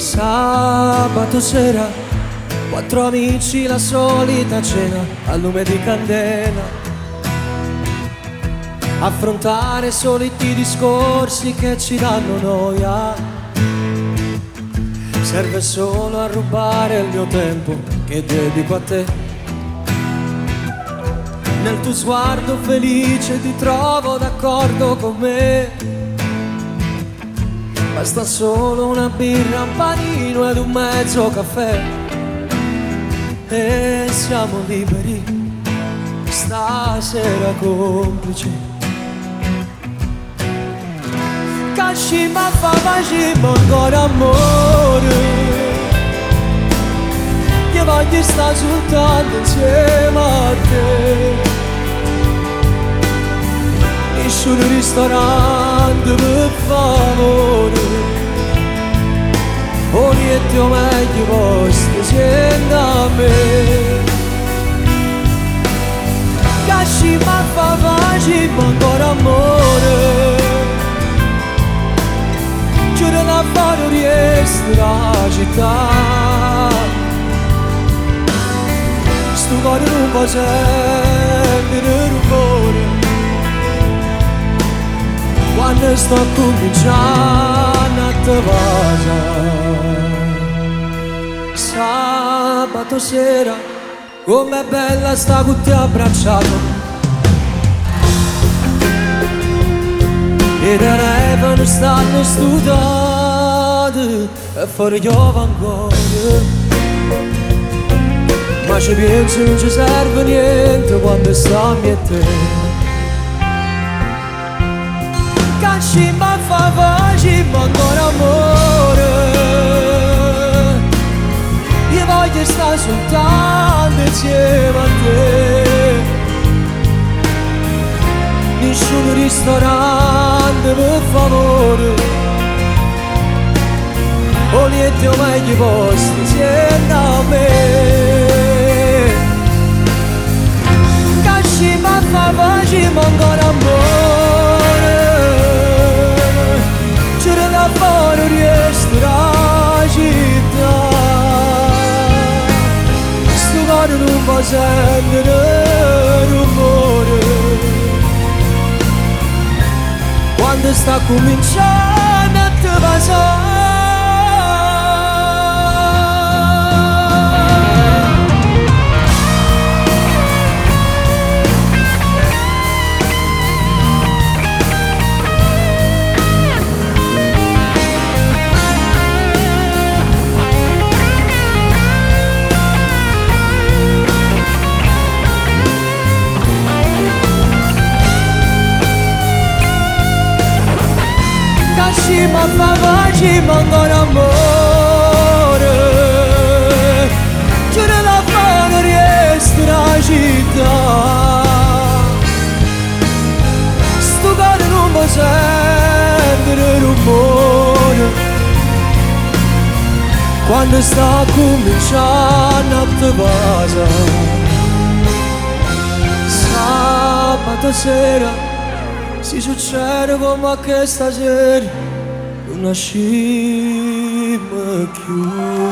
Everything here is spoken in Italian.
Sabato sera, quattro amici, la solita cena al lume di candela. Affrontare soliti discorsi che ci danno noia. Serve solo a rubare il mio tempo che dedico a te. Nel tuo sguardo felice ti trovo d'accordo con me. Basta solo una birra, un panino ed un mezzo caffè e siamo liberi, stasera complici. Casci ma fa facciamo ancora amore, che voglio stare soltanto insieme a te. Nessun ristorante per favore, orienti o meglio posti siendo a me. Casci ma fa facciamo ancora amore, giuro da fare riesco la città. Sto cuore non può sentire rumore quando sto cominciando a te baciare. Sabato sera, com'è bella sta con te abbracciato. E da lei stanno studiate e fuori piove ancora. Ma ci penso non ci serve niente quando sta a me e te. Casci ma fa facciamo ancora amore, io voglio stare soltanto insieme a te. Nessun ristorante per favore, olieti o meglio posti insieme a me. Casci ma fa facciamo ancora amore, c'era da fare riesco la città. Sto cuore non può sentire rumore quando sta cominciando a te basare. Casci ma fa facciamo ancora amore, giuro da fare riesco la città. Sto cuore non può sentire rumore quando sta cominciando a te basare. Sabato sera si succede come che stasera non nascimmo più.